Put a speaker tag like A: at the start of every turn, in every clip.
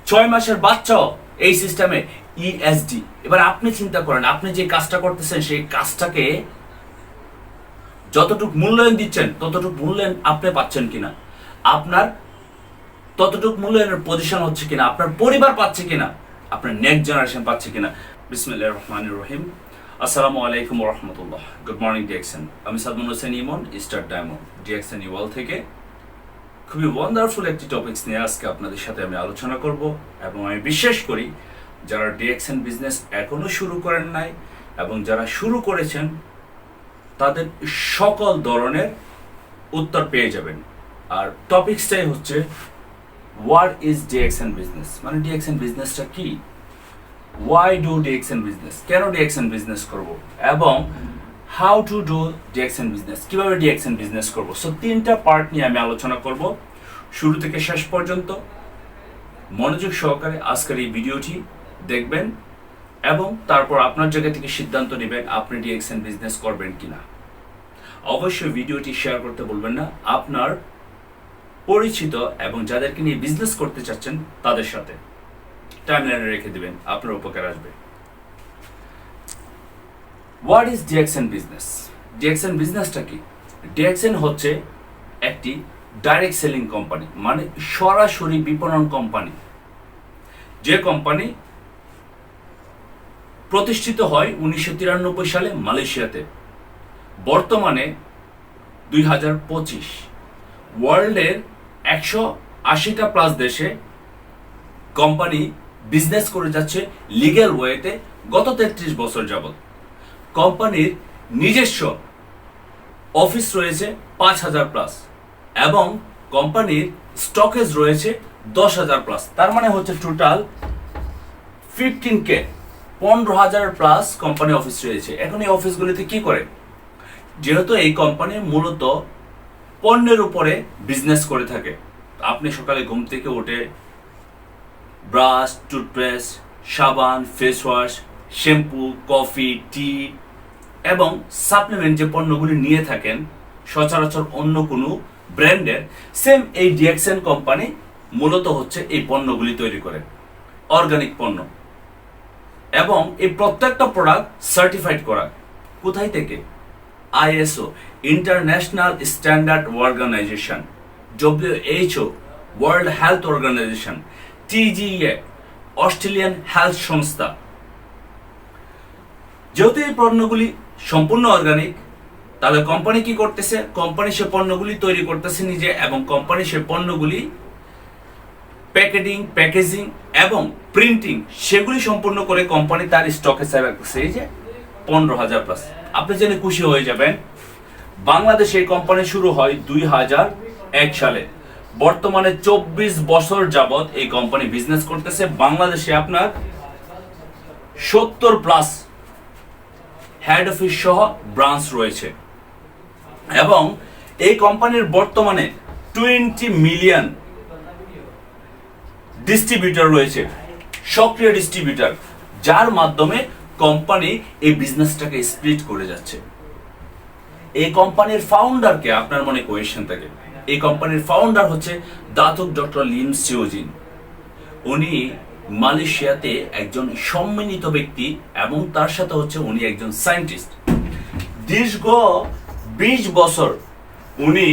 A: 6 মাসের বাচ্চাও এই সিস্টেমে ইএসডি। এবার আপনি চিন্তা করেন, আপনি যে কাজটা করতেছেন সেই কাজটাকে যতটুকু মূল্যায়ন দিচ্ছেন ততটুকু মূল্যায়ন আপনি পাচ্ছেন কিনা, আপনার ততটুকু মূল্যায়নের পজিশন হচ্ছে কিনা, আপনার পরিবার পাচ্ছে কিনা, আপনার নেক্সট জেনারেশন পাচ্ছে কিনা। বিসমিল্লাহির রহমানির রহিম। আসসালামু আলাইকুম ওয়া রাহমাতুল্লাহ। Good morning DXN. আমি Sadman Hossain Emon, star diamond DXN world থেকে খুবই ওয়ান্ডারফুল একটি টপিকস নিয়ে আজকে আপনাদের সাথে আমি আলোচনা করব। এবং আমি বিশ্বাস করি যারা ডিএক্সএন বিজনেস এখনো শুরু করেন নাই এবং যারা শুরু করেছেন তাদের সকল ধরনের উত্তর পেয়ে যাবেন। আর টপিকসটাই হচ্ছে হোয়াট ইজ ডিএক্সএন বিজনেস, মানে ডিএক্সএন বিজনেসটা কি, ওয়াই ডু ডিএক্সএন বিজনেস, কেন ডিএক্সএন বিজনেস করব, এবং how to do DXN business, কিভাবে ডিএক্সএন বিজনেস করব। সো 3টা পার্ট নিয়ে আমি আলোচনা করব। শুরু থেকে শেষ পর্যন্ত মনোযোগ সহকারে আজকের এই ভিডিওটি দেখবেন এবং তারপর আপনার জায়গা থেকে সিদ্ধান্ত নেবেন আপনি ডিএক্সএন বিজনেস করবেন কিনা। অবশ্যই ভিডিওটি শেয়ার করতে বলবেন না আপনার পরিচিত এবং যাদেরকে নিয়ে বিজনেস করতে চাচ্ছেন তাদের সাথে টাইমলাইনে রেখে দিবেন, আপনার উপকার আসবে। What is DXN business? DXN বিজনেসটা কি? ডিএক্সএন হচ্ছে একটি ডাইরেক্ট সেলিং কোম্পানি, মানে সরাসরি বিপণন কোম্পানি। যে কোম্পানি প্রতিষ্ঠিত হয় 1993 সালে মালয়েশিয়াতে। বর্তমানে 2025 ওয়ার্ল্ডের 180টা প্লাস দেশে কোম্পানি বিজনেস করে যাচ্ছে লিগ্যাল ওয়েতে গত 33 বছর যাবত। কোম্পানির নিজস্ব অফিস রয়েছে 5000 প্লাস এবং কোম্পানির স্টকেজ রয়েছে 10,000 প্লাস। তার মানে হচ্ছে total 15K 15,000 plus company office রয়েছে। এখন এই অফিসগুলিতে কি করে? যেহেতু এই কোম্পানি মূলত পণ্যের উপরে বিজনেস করে থাকে। আপনি সকালে ঘুম থেকে উঠে ব্রাশ, টুথপেস্ট, সাবান, ফেস ওয়াশ, শ্যাম্পু, কফি, টি এবং সাপ্লিমেন্ট যে পণ্যগুলি নিয়ে থাকেন সচরাচর অন্য কোনো ব্র্যান্ডের, সেম এই ডিএক্সএন কোম্পানি মূলত হচ্ছে এই পণ্যগুলি তৈরি করে, অর্গানিক পণ্য। এবং এই প্রত্যেকটা প্রোডাক্ট সার্টিফাইড করা কোথায় থেকে? ISO, international standard organisation, WHO, world health organisation, TGA, Australian health সংস্থা। যেহেতু এই পণ্যগুলি সম্পূর্ণ অর্গানিক, তাহলে কোম্পানি কি করতেছে? কোম্পানি সে পণ্যগুলি তৈরি করতেছে নিজে এবং কোম্পানি সে পণ্যগুলি প্যাকেজিং এবং প্রিন্টিং সেগুলি সম্পূর্ণ করে কোম্পানি তার স্টকে রাখতেছে। এই যে 15,000 প্লাস। আপনি জেনে খুশি হয়ে যাবেন, বাংলাদেশে এই কোম্পানি শুরু হয় 2001 সালে। বর্তমানে 24 বছর যাবত এই কোম্পানি বিজনেস করতেছে। বাংলাদেশে আপনার 70 প্লাস হেড অফিস সহ ব্রাঞ্চ রয়েছে এবং এই কোম্পানির বর্তমানে 20 মিলিয়ন ডিস্ট্রিবিউটর রয়েছে, সক্রিয় ডিস্ট্রিবিউটর, যার মাধ্যমে কোম্পানি এই বিজনেসটাকে স্প্লিট করে যাচ্ছে। এই কোম্পানির ফাউন্ডারকে আপনার মনে কোয়েশ্চেন থাকে। এই কোম্পানির ফাউন্ডার হচ্ছে দাতুক ডক্টর লিম সিওজিন। উনি মালয়েশিয়াতে একজন সম্মানিত ব্যক্তি এবং তার সাথে হচ্ছে উনি একজন সায়েন্টিস্ট। দীর্ঘ 20 বছর উনি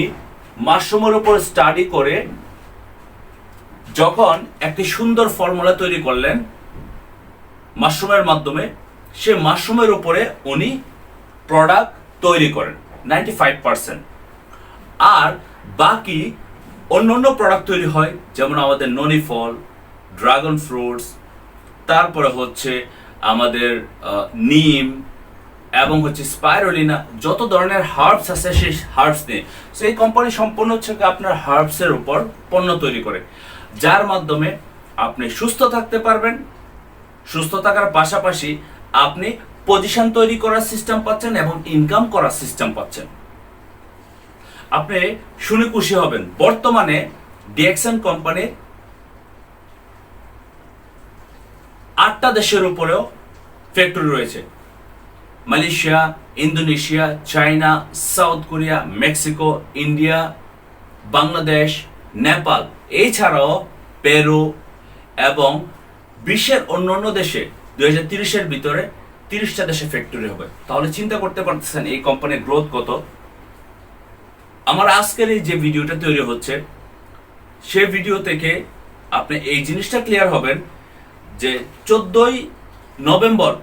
A: মাশরুমের উপর স্টাডি করে যখন একটি সুন্দর ফর্মুলা তৈরি করলেন মাশরুমের মাধ্যমে, সে মাশরুমের উপরে উনি প্রোডাক্ট তৈরি করেন 95%। আর বাকি অন্যান্য প্রোডাক্ট তৈরি হয়, যেমন আমাদের ননি ফল, ড্রাগন ফ্রুটস, তারপরে হচ্ছে আমাদের নিম এবং হচ্ছে স্পাইরুলিনা, যত ধরনের হার্বস আছে সেই হার্বস নিয়ে। সো এই কোম্পানি সম্পূর্ণ হচ্ছে আপনার হার্বসের উপর পণ্য তৈরি করে, যার মাধ্যমে আপনি সুস্থ থাকতে পারবেন। সুস্থ থাকার পাশাপাশি আপনি পজিশন তৈরি করার সিস্টেম পাচ্ছেন এবং ইনকাম করার সিস্টেম পাচ্ছেন। আপনি শুনে খুশি হবেন, বর্তমানে ডিএক্সএন কোম্পানির 8টা দেশের উপরেও ফ্যাক্টরি রয়েছে। Malaysia, Indonesia, China, south Korea, Mexico, India, Bangladesh, Nepal, এছাড়াও পেরু এবং বিশ্বের অন্যান্য দেশে 2030-এর ভিতরে 30টা দেশে ফ্যাক্টরি হবে। তাহলে চিন্তা করতে পারতেছেন এই কোম্পানির গ্রোথ কত। আমার আজকের এই যে ভিডিওটা তৈরি হচ্ছে, সেই ভিডিও থেকে আপনি এই জিনিসটা ক্লিয়ার হবেন যে 14ই নভেম্বর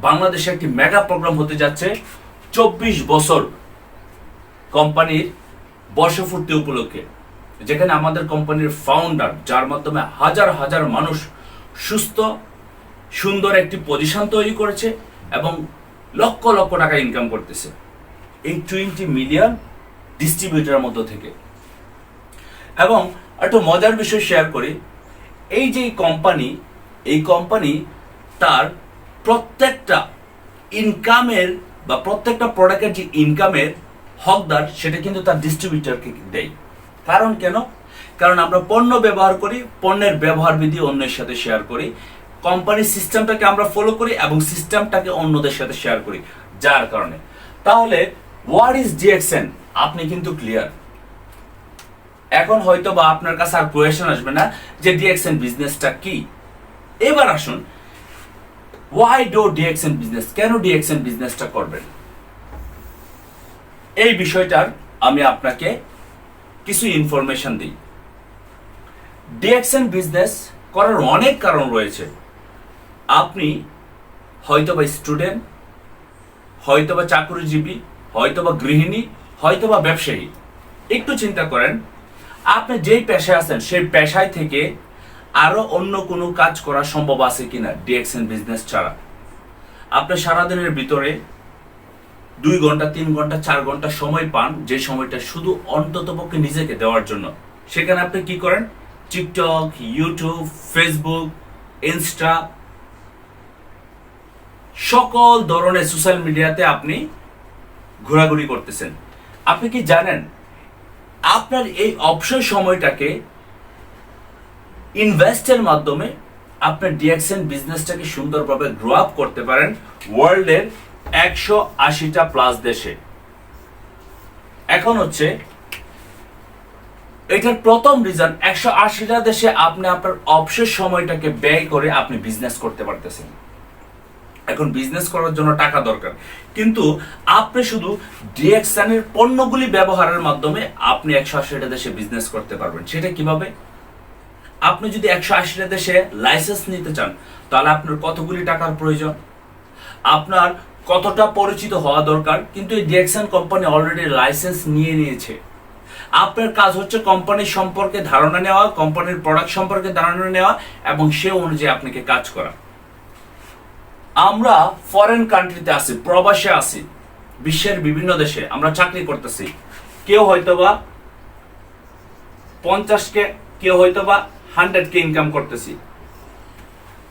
A: বাংলাদেশে একটি মেগা প্রোগ্রাম হতে যাচ্ছে 24 বছর কোম্পানির বর্ষপূর্তি উপলক্ষে, যেখানে আমাদের কোম্পানির ফাউন্ডার, যার মাধ্যমে হাজার হাজার মানুষ সুস্থ সুন্দর একটি পজিশন তৈরি করেছে এবং লক্ষ লক্ষ টাকা ইনকাম করতেছে এই 20 মিলিয়ন ডিস্ট্রিবিউটরের মধ্য থেকে। এবং একটু মজার বিষয় শেয়ার করি, এই যে এই কোম্পানি তার প্রত্যেকটা ইনকামের বা প্রত্যেকটা প্রোডাক্টের যে ইনকামের হকদার, সেটা কিন্তু তার ডিস্ট্রিবিউটরকে দেয়। কারণ কেন? কারণ আমরা পণ্য ব্যবহার করি, পণ্যের ব্যবহার বিধি অন্যের সাথে শেয়ার করি, কোম্পানির সিস্টেমটাকে আমরা ফলো করি এবং সিস্টেমটাকে অন্যদের সাথে শেয়ার করি, যার কারণে। তাহলে হোয়াট ইজ ডিএক্সএন, আপনি কিন্তু ক্লিয়ার। এখন হয়তো বা আপনার কাছে আর কোয়েশ্চেন আসবে না যে ডিএক্সএন বিজনেসটা কি। এবার আসুন, ওয়াই ডু ডিএক্সএন বিজনেস, কেন ডিএক্সএন বিজনেসটা করবেন, এই বিষয়টার আমি আপনাকে কিছু ইনফরমেশন দিই। ডিএক্সএন বিজনেস করার অনেক কারণ রয়েছে। আপনি হয়তোবা স্টুডেন্ট, হয়তোবা চাকরিজীবী, হয়তোবা গৃহিণী, হয়তোবা ব্যবসায়ী। একটু চিন্তা করেন, আপনি যেই পেশায় আছেন সেই পেশায় থেকে আরো অন্য কোনো কাজ করা সম্ভব আছে কিনা ডিএক্সএন বিজনেস ছাড়া। আপনি সারাদিনের ভিতরে 2 ঘন্টা, 3 ঘন্টা, 4 ঘন্টা সময় পান, যে সময়টা শুধু অন্ততপক্ষে নিজেকে দেওয়ার জন্য। সেখানে আপনি কি করেন? টিকটক, ইউটিউব, ফেসবুক, ইনস্টা, সকল ধরনের সোশ্যাল মিডিয়াতে আপনি ঘোরাঘুরি করতেছেন। আপনি কি জানেন আপনার এই অবসর সময়টাকে ইনভেস্টের মাধ্যমে আপনার ডিএক্সএন বিজনেসটাকে সুন্দরভাবে গ্রো আপ করতে পারেন ওয়ার্ল্ডের 180টা প্লাস দেশে। এখন হচ্ছে এটার প্রথম রিজন, 180টা দেশে আপনি আপনার অবসর সময়টাকে ব্যয় করে আপনি বিজনেস করতে পারতেছেন। এখন বিজনেস করার জন্য টাকা দরকার, কিন্তু আপনি শুধু ডিএক্সএন এর পণ্যগুলি ব্যবহারের মাধ্যমে আপনি 180টা দেশে বিজনেস করতে পারবেন। সেটা কিভাবে? আপনি যদি 180টা দেশে লাইসেন্স নিতে চান, তাহলে আপনার কতগুলি টাকার প্রয়োজন, আপনার কতটা পরিচিত হওয়া দরকার। কিন্তু এই ডিএক্সএন কোম্পানি অলরেডি লাইসেন্স নিয়ে নিয়েছে। আপনার কাজ হচ্ছে কোম্পানির সম্পর্কে ধারণা নেওয়া, কোম্পানির প্রোডাক্ট সম্পর্কে ধারণা নেওয়া এবং সে অনুযায়ী আপনাকে কাজ করা। আমরা ফরেন কান্ট্রিতে আছি, প্রবাসে আছি, বিশ্বের বিভিন্ন দেশে আমরা চাকরি করতেছি। কেউ হয়তোবা 50K, কেউ হয়তোবা 100K ইনকাম করতেছি।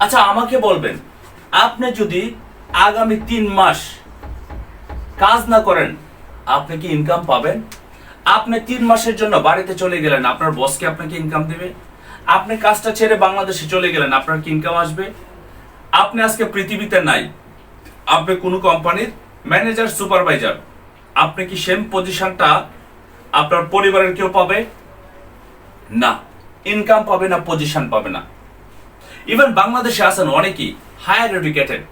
A: আচ্ছা, আমাকে বলবেন, আপনি যদি আগামী 3 মাস কাজ না করেন, আপনি কি ইনকাম পাবেন? আপনি 3 মাসের জন্য বাড়িতে চলে গেলেন, আপনার বসকে আপনাকে ইনকাম দেবে? আপনি কাজটা ছেড়ে বাংলাদেশে চলে গেলেন, আপনার কি ইনকাম আসবে? আপনি আজকে পৃথিবীতে নাই, আপনি কোনো কোম্পানির ম্যানেজার, সুপারভাইজার, আপনি কি সেম পজিশনটা আপনার পরিবারের কেউ পাবে? না, ইনকাম পাবে না, পজিশন পাবে না। ইভেন বাংলাদেশে আছেন অনেকেই হায়ার এডুকেটেড,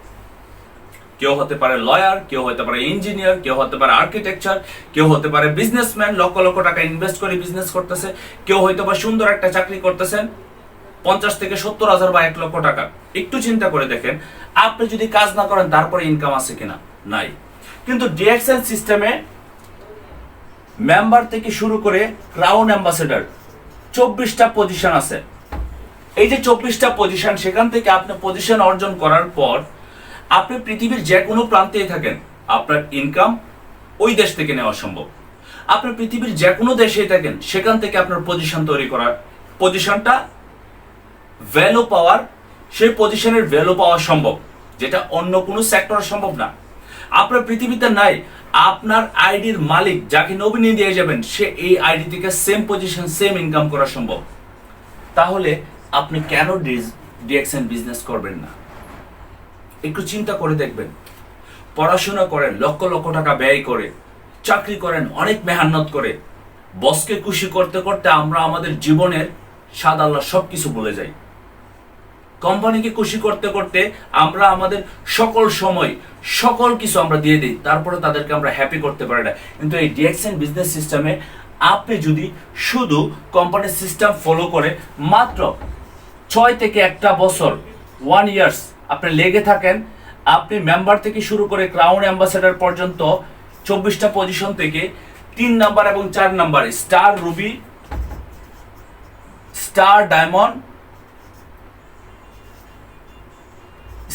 A: কেউ হতে পারে লয়ার, কেউ হতে পারে ইঞ্জিনিয়ার, কেউ হতে পারে আর্কিটেকচার, কেউ হতে পারে বিজনেসম্যান, লক্ষ লক্ষ টাকা ইনভেস্ট করে বিজনেস করতেছে, কেউ হয়তো বা সুন্দর একটা চাকরি করতেছেন 50 থেকে 70 হাজার বা 1 লক্ষ টাকা। একটু চিন্তা করে দেখেন, আপনি যদি কাজ না করেন তারপরে ইনকাম আছে কিনা? নাই। কিন্তু ডিএক্সএন সিস্টেমে মেম্বার থেকে শুরু করে ক্রাউন অ্যাম্বাসেডর 24টা পজিশন আছে। এই যে 24টা পজিশন, সেখান থেকে আপনি পজিশন অর্জন করার পর আপনি পৃথিবীর যে কোনো প্রান্তেই থাকেন, আপনার ইনকাম ওই দেশ থেকে নেওয়া সম্ভব। আপনি পৃথিবীর যে কোনো দেশেই থাকেন, সেখান থেকে আপনার পজিশন তৈরি করার, পজিশনটা ভ্যালু পাওয়ার, সেই পজিশনের ভ্যালু পাওয়া সম্ভব, যেটা অন্য কোনো সেক্টরে সম্ভব না। আপনার পৃথিবীতে নাই, আপনার আইডির মালিক যাকে নমিনি দিয়ে যাবেন, সে এই আইডি থেকে সেম পজিশন, সেম ইনকাম করা সম্ভব। তাহলে আপনি কেন ডিএক্সএন বিজনেস করবেন না? একটু চিন্তা করে দেখবেন। পড়াশোনা করেন, লক্ষ লক্ষ টাকা ব্যয় করে, চাকরি করেন অনেক মেহনত করে, বসকে খুশি করতে করতে আমরা আমাদের জীবনের স্বাদ আল্লাহ সবকিছু ভুলে যাই। কোম্পানিকে খুশি করতে করতে আমরা আমাদের সকল সময় সকল কিছু আমরা দিয়ে দিই, তারপরে তাদেরকে আমরা হ্যাপি করতে পারি না। কিন্তু এই ডিএক্সএন বিজনেস সিস্টেমে আপনি যদি শুধু কোম্পানির সিস্টেম ফলো করে মাত্র 6 থেকে 1 বছর 1 ইয়ার্স আপনি লেগে থাকেন, আপনি মেম্বার থেকে শুরু করে ক্রাউন অ্যাম্বাসেডর পর্যন্ত 24টা পজিশন থেকে 3 নাম্বার এবং 4 number star Ruby, star diamond,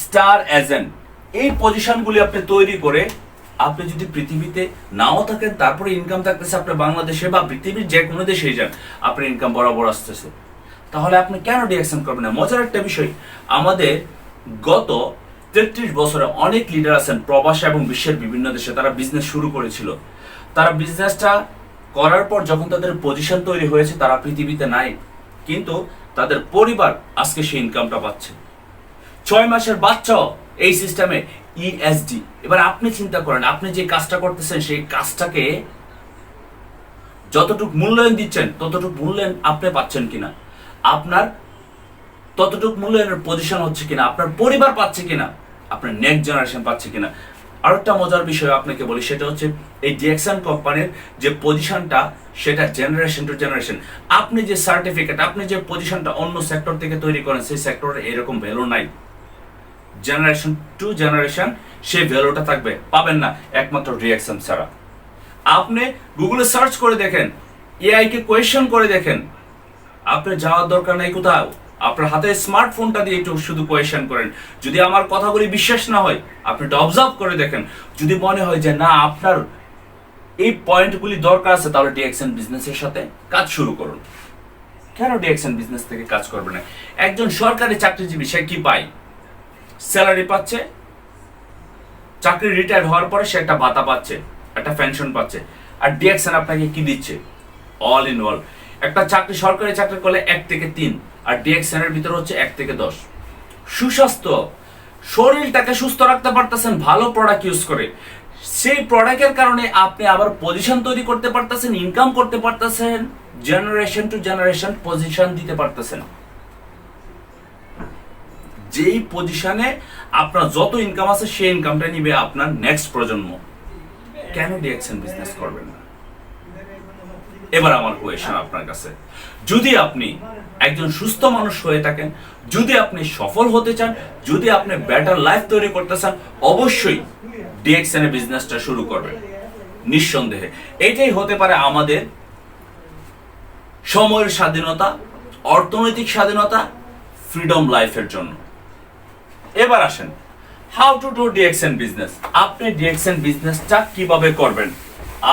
A: star agent, এই পজিশনগুলি আপনি তৈরি করে আপনি যদি পৃথিবীতে নাও থাকেন তারপরে ইনকাম থাকতেছে আপনি বাংলাদেশে বা পৃথিবীর যে কোনো দেশেই যান আপনার ইনকাম বরাবর আসতেছে, তাহলে আপনি কেন ডিএক্সএন করবেন না? মজার একটা বিষয়, আমাদের গত 33 বছরে অনেক লিডার আছেন প্রবাসে এবং বিশ্বের বিভিন্ন দেশে, তারা বিজনেস শুরু করেছিল, তারা বিজনেসটা করার পর যখন তাদের পজিশন তৈরি হয়েছে তারা পৃথিবীতে নাই, কিন্তু তাদের পরিবার আজকে সেই ইনকামটা পাচ্ছে। 6 মাসের বাচ্চাও এই সিস্টেমে ইএসডি। এবার আপনি চিন্তা করেন, আপনি যে কাজটা করতেছেন সেই কাজটাকে যতটুকু মূল্যায়ন দিচ্ছেন ততটুকু মূল্যায়ন আপনি পাচ্ছেন কিনা, আপনার ততটুকু মূল্যায়নের পজিশন হচ্ছে কিনা, আপনার পরিবার পাচ্ছে কিনা, আপনার নেক্সট জেনারেশন পাচ্ছে কিনা। আর একটা মজার বিষয় আপনাকে বলি, সেটা হচ্ছে এই ডিএক্সএন কোম্পানির যে পজিশনটা সেটা জেনারেশন টু জেনারেশন। আপনি যে সার্টিফিকেট, আপনি যে পজিশনটা অন্য সেক্টর থেকে তৈরি করেন সেই সেক্টরে এরকম ভ্যালু নাই। জেনারেশন টু জেনারেশন সেই ভ্যালুটা থাকবে, পাবেন না একমাত্র ডিএক্সএন ছাড়া। আপনি গুগলে সার্চ করে দেখেন, এআই কে কোয়েশ্চন করে দেখেন, আপনি যাওয়ার দরকার নাই কোথাও, আপনার হাতে স্মার্টফোনটা দিয়ে একটু শুধু কোয়েশ্চন করেন। যদি আমার কথাগুলি বিশ্বাস না হয় আপনি এটা অবজার্ভ করে দেখেন, যদি মনে হয় যে না আপনার এই পয়েন্টগুলি দরকার আছে তাহলে ডিএক্সএন বিজনেসের সাথে কাজ শুরু করুন। কেন ডিএক্সএন বিজনেস থেকে কাজ করবে না? একজন সরকারি চাকরিজীবী সে কি পায়? স্যালারি পাচ্ছে, চাকরি রিটায়ার হওয়ার পরে সে একটা ভাতা পাচ্ছে, একটা পেনশন পাচ্ছে। আর ডিএক্সএন আপনাকে কি দিচ্ছে? All in all. একটা চাকরি, সরকারি চাকরি করলে 1 থেকে 3, আর ডিএক্সএন এর ভিতরে হচ্ছে 1 থেকে 10। সুস্বাস্থ্য, শরীরটাকে সুস্থ রাখতে পারতেছেন ভালো প্রোডাক্ট ইউজ করে, সেই প্রোডাক্টের কারণে আপনি আবার পজিশন তৈরি করতে পারতেছেন, ইনকাম করতে পারতেছেন, জেনারেশন টু জেনারেশন পজিশন দিতে পারতেছেন। যেই পজিশনে আপনার যত ইনকাম আছে সেই ইনকামটা নিবে আপনার নেক্সট প্রজন্ম। কেন ডিএক্সএন বিজনেস করবেন না? এবার আমার কোয়েশ্চন আপনার কাছে, যদি আপনি একজন সুস্থ মানুষ হয়ে থাকেন, যদি আপনি সফল হতে চান, যদি আপনি বেটার লাইফ তৈরি করতে চান, অবশ্যই ডিএক্সএন এর বিজনেসটা শুরু করবেন নিঃসন্দেহে। এটাই হতে পারে আমাদের সময়ের স্বাধীনতা, অর্থনৈতিক স্বাধীনতা, ফ্রিডম লাইফের জন্য। এবার আসেন, how to do DXN business. আপনি ডিএক্সএন বিজনেসটা কিভাবে করবেন?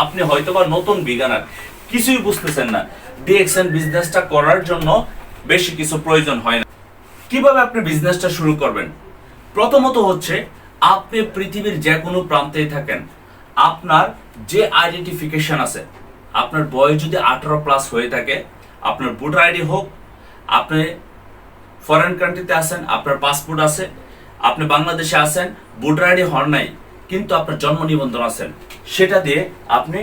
A: আপনি হয়তোবা নতুন বিগিনার, কিছুই বুঝতেছেন না, ডিএক্সএন বিজনেসটা করার জন্য বেশি কিছু প্রয়োজন হয় না। কিভাবে আপনি বিজনেসটা শুরু করবেন? প্রথমত হচ্ছে আপনি পৃথিবীর যে কোনো প্রান্তেই থাকেন, আপনার যে আইডেন্টিফিকেশন আছে, আপনার বয়স যদি 18+ হয়ে থাকে, আপনার ভোটার আইডি হোক, আপনি ফরেন কান্ট্রিতে আছেন, আপনার পাসপোর্ট আছে, আপনি বাংলাদেশে আছেন, ভোটার আইডি হন নাই কিন্তু আপনার জন্ম নিবন্ধন আছেন, সেটা দিয়ে আপনি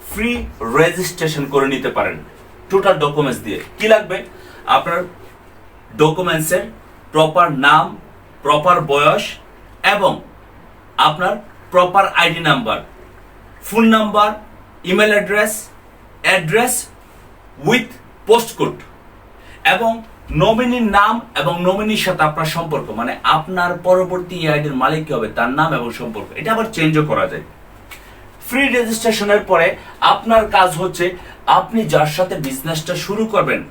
A: ফ্রি রেজিস্ট্রেশন করে নিতে পারেন টোটাল ডকুমেন্টস দিয়ে। কি লাগবে? আপনার ডকুমেন্টসের প্রপার নাম, প্রপার বয়স এবং আপনার proper ID number, phone number, email address with postcode এবং নমিনির নাম এবং নমিনির সাথে আপনার সম্পর্ক, মানে আপনার পরবর্তী আইডির মালিক কি হবে তার নাম এবং সম্পর্ক। এটা আবার চেঞ্জও করা যায়। ফ্রি রেজিস্ট্রেশনের পরে আপনার কাজ হচ্ছে আপনি যার সাথে বিজনেসটা শুরু করবেন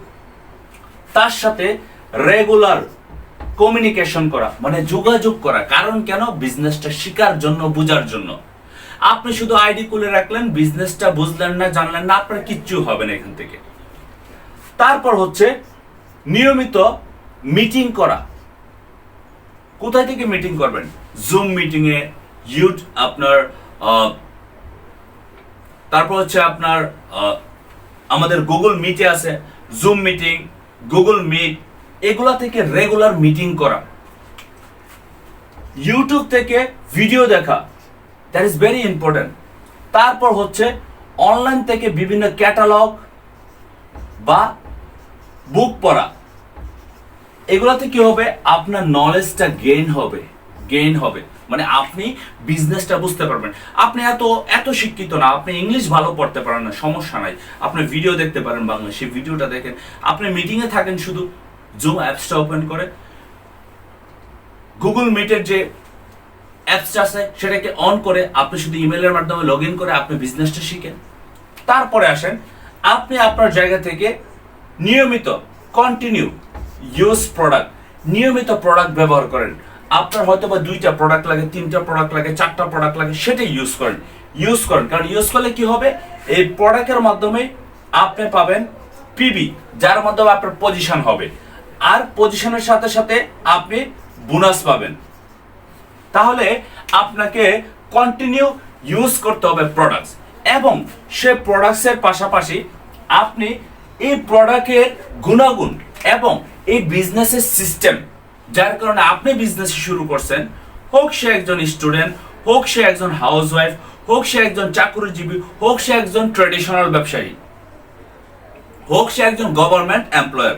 A: তার সাথে রেগুলার কমিউনিকেশন করা, মানে যোগাযোগ করা। কারণ কেন? বিজনেসটা শেখার জন্য, বোঝার জন্য। আপনি শুধু আইডি খুলে রাখলেন, বিজনেসটা বুঝলেন না, জানলেন না, আপনার কিচ্ছু হবে না এখান থেকে। তারপর হচ্ছে নিয়মিত মিটিং করা। কোথায় থেকে মিটিং করবেন? জুম মিটিং এ, আপনার তারপর হচ্ছে আপনার আমাদের গুগল মিটে আছে, জুম মিটিং, গুগল মিট, এগুলা থেকে রেগুলার মিটিং করা। ইউটিউব থেকে ভিডিও দেখা, দ্যাট ইজ ভেরি ইম্পর্টেন্ট। তারপর হচ্ছে অনলাইন থেকে বিভিন্ন ক্যাটালগ বা বুক পড়া। এগুলাতে কি হবে, আপনার নলেজটা গেইন হবে, মানে আপনি বিজনেসটা বুঝতে পারবেন। আপনি এত এত শিক্ষিত না, আপনি ইংলিশ ভালো পড়তে পারেন না, সমস্যা নাই, আপনি ভিডিও দেখতে পারেন বাংলা, সেই ভিডিওটা দেখেন। আপনি মিটিংয়ে থাকেন, শুধু জুম অ্যাপসটা ওপেন করে গুগল মিটের যে অ্যাপসটা আছে সেটাকে অন করে আপনি শুধু ইমেলের মাধ্যমে লগ ইন করে আপনি বিজনেসটা শিখেন। তারপরে আসেন, আপনি আপনার জায়গা থেকে নিয়মিত কন্টিনিউ নিয়মিত প্রোডাক্ট ব্যবহার করেন। আপনার হয়তো বা 2টা প্রোডাক্ট লাগে, 3টা প্রোডাক্ট লাগে, 4টা প্রোডাক্ট লাগে, সেটাই ইউজ করেন। কারণ ইউজ করলে কি হবে, এই প্রোডাক্টের মাধ্যমে আপনি পাবেন পিবি, যার মাধ্যমে আপনার পজিশন হবে, আর পজিশনের সাথে সাথে আপনি বোনাস পাবেন। তাহলে আপনাকে কন্টিনিউ ইউজ করতে হবে প্রোডাক্টস, এবং সে প্রোডাক্টসের পাশাপাশি আপনি এই প্রোডাক্টের গুণাগুণ এবং এই বিজনেসের সিস্টেম, যার কারণে আপনি বিজনেস শুরু করছেন, হোক সে একজন স্টুডেন্ট, হোক সে একজন হাউসওয়াইফ, হোক সে একজন চাকরিজীবী, হোক সে একজন ট্রেডিশনাল ব্যবসায়ী, হোক সে একজন গভর্নমেন্ট এমপ্লয়ার,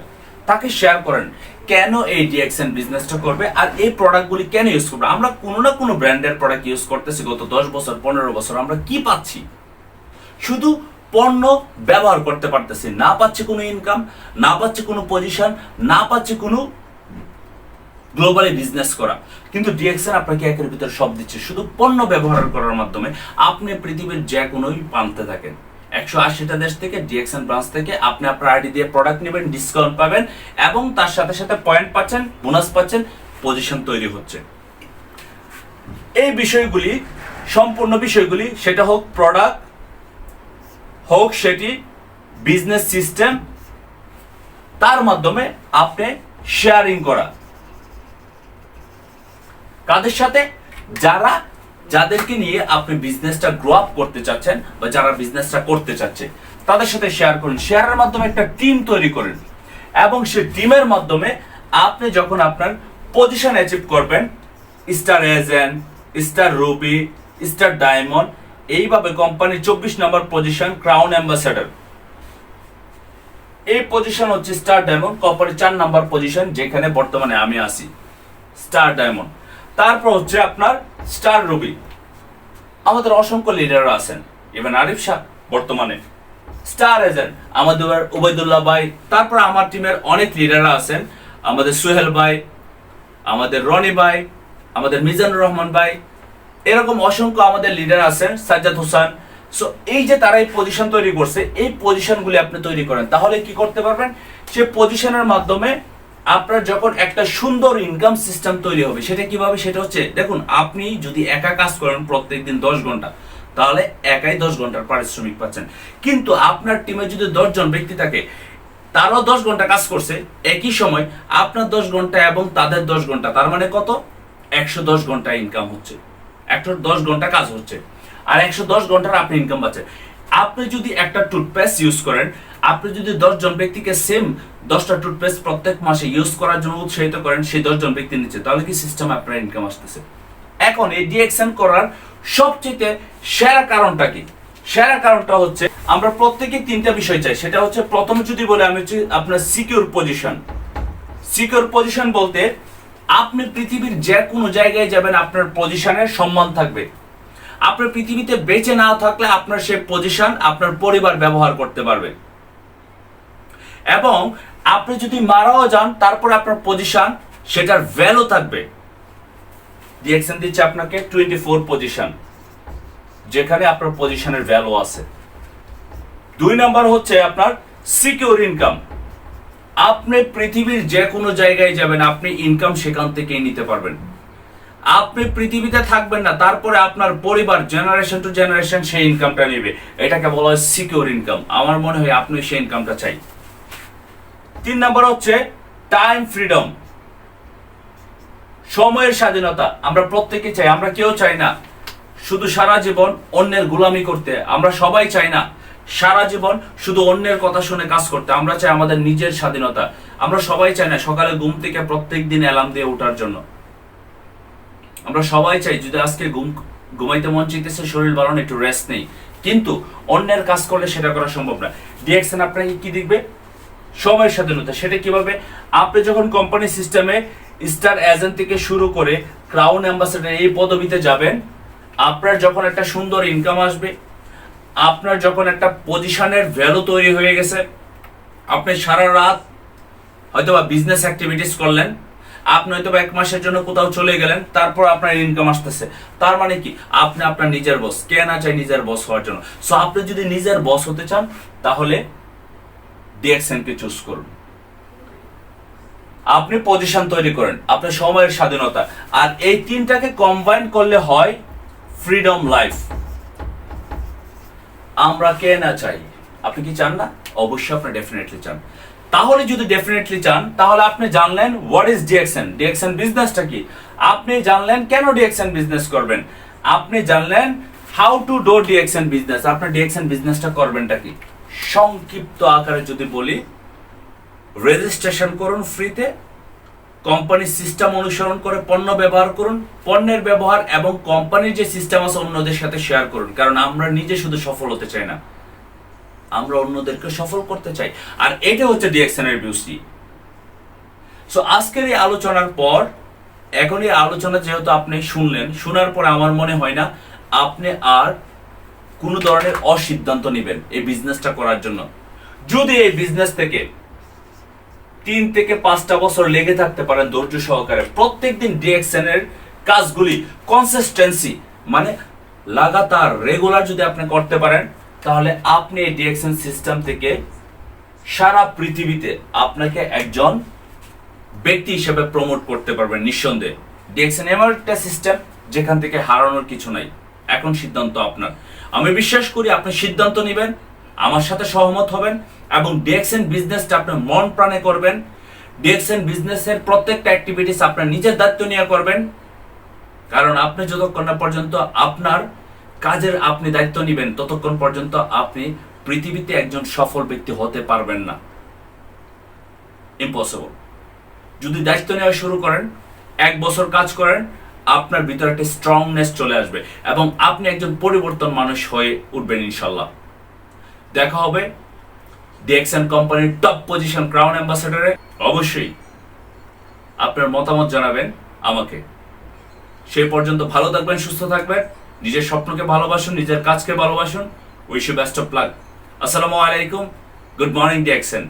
A: তাকে শেয়ার করেন কেন এই ডিএক্সএন বিজনেসটা করবে আর এই প্রোডাক্টগুলি কেন ইউজ করবে। আমরা কোনো না কোনো ব্র্যান্ডের প্রোডাক্ট ইউজ করতেছি গত 10 বছর 15 বছর, আমরা কি পাচ্ছি? শুধু পণ্য ব্যবহার করতে পারতেছি না, পাচ্ছি কোনো ইনকাম, না পাচ্ছি কোনো পজিশন, না পাচ্ছি কোনো গ্লোবালি বিজনেস করা। কিন্তু ডিএক্সএন আপনাকে একের ভিতরে সব দিচ্ছে, শুধু পণ্য ব্যবহার করার মাধ্যমে আপনি পৃথিবীর যে কোনোই প্রান্তে থাকেন, 180টা দেশ থেকে ডিএক্সএন ব্রাঞ্চ থেকে আপনি আপনার আইডি দিয়ে প্রোডাক্ট নেবেন, ডিসকাউন্ট পাবেন, এবং তার সাথে সাথে পয়েন্ট পাচ্ছেন, বোনাস পাচ্ছেন, পজিশন তৈরি হচ্ছে। এই বিষয়গুলি, সম্পূর্ণ বিষয়গুলি, সেটা হোক প্রোডাক্ট, হোক সেটি বিজনেস সিস্টেম, তার মাধ্যমে আপনি শেয়ারিং করা কাদের সাথে, যাদেরকে নিয়ে আপনি বিজনেসটা গ্রো আপ করতে চাচ্ছেন বা যারা বিজনেসটা করতে চাচ্ছে তাদের সাথে শেয়ার করুন। শেয়ারের মাধ্যমে একটা টিম তৈরি করেন, এবং সেই টিমের মাধ্যমে আপনি যখন আপনার পজিশন অ্যাচিভ করবেন, star agent, star Ruby, star diamond, এইভাবে কোম্পানির 24 নম্বর পজিশন ক্রাউন অ্যাম্বাসেডর, এই পজিশন হচ্ছে স্টার ডায়মন্ড, কোম্পানির 4 নম্বর পজিশন, যেখানে বর্তমানে আমি আছি, স্টার ডায়মন্ড। তারপর হচ্ছে আপনার স্টার রুবি, আমাদের অসংখ্য লিডাররা আছেন, ইভেন আরিফ শাহ বর্তমানে। স্টার এজেন্ট আমাদের উবাইদুল্লাহ ভাই, তারপর আমার টিমের অনেক লিডাররা আছেন, আমাদের সোহেল ভাই, আমাদের রনি ভাই, আমাদের মিজানুর রহমান ভাই, এরকম অসংখ্য আমাদের লিডার আছেন, সাজ্জাদ হোসেন। সো এই যে তারা এই পজিশন তৈরি করছে, এই পজিশনগুলি আপনি তৈরি করেন, তাহলে কি করতে পারবেন, সে পজিশনের মাধ্যমে আপনার যখন একটা সুন্দর ইনকাম সিস্টেম তৈরি হবে। সেটা কিভাবে, সেটা হচ্ছে, দেখুন, আপনি যদি একা কাজ করেন প্রত্যেকদিন 10 ঘন্টা, তাহলে একাই 10 ঘন্টার পারিশ্রমিক পাচ্ছেন। কিন্তু আপনার টিমে যদি 10 জন ব্যক্তি থাকে, তারাও 10 ঘন্টা কাজ করছে একই সময়, আপনার 10 ঘন্টা এবং তাদের 10 ঘন্টা, তার মানে কত, 110 ঘন্টা ইনকাম হচ্ছে, 110 ঘন্টা কাজ হচ্ছে, আর 110 ঘন্টার আপনি ইনকাম পাচ্ছেন। আপনি যদি একটা টুথপেস্ট ইউজ করেন, আপনি যদি 10 জন ব্যক্তিকে সেম 10টা টুথপেস্ট প্রত্যেক মাসে ইউজ করার জন্য উৎসাহিত করেন সেই 10 জন ব্যক্তির নিচে, তাহলে কি সিস্টেম আপনার ইনকাম আসতেছে। এখন এই ডিএক্সএন করার সবচেয়ে সেরা কারণটা কি? সেরা কারণটা হচ্ছে, আমরা প্রত্যেকে 3টা বিষয় চাই। সেটা হচ্ছে, প্রথম যদি বলে আমি হচ্ছে আপনার সিকিউর পজিশন। সিকিউর পজিশন বলতে, আপনি পৃথিবীর যে কোনো জায়গায় যাবেন, আপনার পজিশনের সম্মান থাকবে। আপনার পৃথিবীতে বেঁচে না থাকলে আপনার সেই পজিশন আপনার পরিবার ব্যবহার করতে পারবে, এবং আপনি যদি মারাও যান, তারপর আপনার পজিশন, সেটার ভ্যালু থাকবে। ডিএক্সএন দিচ্ছে আপনাকে 24 পজিশন, যেখানে আপনার পজিশনের ভ্যালু আছে। 2 নাম্বার হচ্ছে আপনার সিকিউর ইনকাম। আপনি পৃথিবীর যে কোনো জায়গায় যাবেন, আপনি ইনকাম সেখান থেকেই নিতে পারবেন। আপনি পৃথিবীতে থাকবেন না, তারপরে আপনার পরিবার জেনারেশন টু জেনারেশন সেই ইনকামটা নেবে, এটাকে বলা হয় সিকিউর ইনকাম। আমার মনে হয় আপনি সেই ইনকামটা চাই। 3 নাম্বার হচ্ছে টাইম ফ্রিডম, সময়ের স্বাধীনতা। আমরা প্রত্যেকে চাই, আমরা কেউ চাই না শুধু সারা জীবন অন্যের গোলামি করতে, আমরা সবাই চাই না সারা জীবন শুধু অন্যের কথা শুনে কাজ করতে, আমরা চাই আমাদের নিজের স্বাধীনতা। আমরা সবাই চাই না সকালে ঘুম থেকে প্রত্যেক দিন অ্যালার্ম দিয়ে ওঠার জন্য। আমরা সবাই চাই, যদি আজকে ঘুমাইতে মন চাইতেছে, শরীর ভালো না, একটু রেস্ট নেই, কিন্তু অন্যের কাজ করলে সেটা করা সম্ভব না। ডিএক্সএন আপনাকে কি দিবে, সময়ের স্বাধীনতা সেটা কিভাবে? আপনি যখন কোম্পানি সিস্টেমে স্টার এজেন্ট থেকে শুরু করে ক্রাউন অ্যাম্বাসেডর এই পদবিতে যাবেন, আপনার যখন একটা সুন্দর ইনকাম আসবে, আপনার যখন একটা পজিশনের ভ্যালু তৈরি হয়ে গেছে, আপনি সারা রাত হয়তোবা বিজনেস অ্যাক্টিভিটিস করলেন, আপনি হয়তো 1 মাসের জন্য কোথাও চলে গেলেন, তারপর আপনার ইনকাম আসতেছে, তার মানে কি আপনি আপনার নিজের বস। কে না চাই নিজের বস হওয়ার জন্য? সো আপনি যদি নিজের বস হতে চান তাহলে ডিএক্সএন কে চুজ করুন। আপনি পজিশন তৈরি করেন, আপনার সময়ের স্বাধীনতা, আর এই তিনটাকে কম্বাইন করলে হয় ফ্রিডম লাইফ। আমরা কে না চাই? আপনি কি চান না? অবশ্যই আপনি ডেফিনেটলি চান। তাহলে যদি ডেফিনেটলি চান তাহলে আপনি জানলেন হোয়াট ইজ ডিএক্সএন, ডিএক্সএন বিজনেসটা কি, আপনি জানলেন কেন ডিএক্সএন বিজনেস করবেন, আপনি জানলেন how to do DXN business, আপনার ডিএক্সএন বিজনেসটা করবেনটা কি। সংক্ষিপ্ত আকারে যদি বলি, রেজিস্ট্রেশন করুন ফ্রিতে, কোম্পানির সিস্টেম অনুসরণ করে পণ্য ব্যবহার করুন, পণ্যের ব্যবহার এবং কোম্পানির যে সিস্টেম আছে অন্যদের সাথে শেয়ার করুন, কারণ আমরা নিজে শুধু সফল হতে চাই না, আমরা অন্যদেরকে সফল করতে চাই। আর এটা হচ্ছে ডিএক্সএন এর বিউটি। সো আজকের এই আলোচনার পর, এখন এই আলোচনা যেহেতু আপনি শুনলেন, শোনার পর আমার মনে হয় না আপনি আর কোনো ধরনের অসিদ্ধান্ত নেবেন এই বিজনেসটা করার জন্য। যদি এই বিজনেস থেকে 3 থেকে 5টা বছর লেগে থাকতে পারেন ধৈর্য সহকারে, প্রত্যেকদিন ডিএক্সএন এর কাজগুলি কনসিস্টেন্সি মানে লাগাতার রেগুলার যদি আপনি করতে পারেন, তাহলে আপনি এই ডিএক্সএন সিস্টেম থেকে সারা পৃথিবীতে আপনাকে একজন ব্যক্তি হিসেবে প্রমোট করতে পারবেন নিঃসন্দেহে। ডিএক্সএন এমন একটা সিস্টেম যেখান থেকে হারানোর কিছু নাই। এখন সিদ্ধান্ত আপনার। আমি বিশ্বাস করি আপনি সিদ্ধান্ত নেবেন, আমার সাথে সহমত হবেন এবং ডিএক্সএন বিজনেসটা আপনি মন প্রাণে করবেন। ডিএক্সএন বিজনেসের প্রত্যেকটা অ্যাক্টিভিটিস আপনার নিজের দায়িত্ব নিয়ে করবেন, কারণ আপনি যতক্ষণ না পর্যন্ত আপনার কাজের আপনি দায়িত্ব নেবেন ততক্ষণ পর্যন্ত আপনি পৃথিবীতে একজন সফল ব্যক্তি হতে পারবেন না। ইম্পসিবল। যদি দায়িত্ব নেওয়া শুরু করেন, 1 বছর কাজ করেন, আপনার ভিতরে একটা স্ট্রংনেস চলে আসবে এবং আপনি একজন পরিবর্তন মানুষ হয়ে উঠবেন ইনশাল্লাহ। দেখা হবে ডিএক্সএন কোম্পানির টপ পজিশন ক্রাউন অ্যাম্বাসেডরে। অবশ্যই আপনার মতামত জানাবেন আমাকে। সেই পর্যন্ত ভালো থাকবেন, সুস্থ থাকবেন, নিজের স্বপ্নকে ভালোবাসুন, নিজের কাজকে ভালোবাসুন। Wish you best of luck. আসসালামু আলাইকুম, গুড মর্নিং ডিএক্সএন।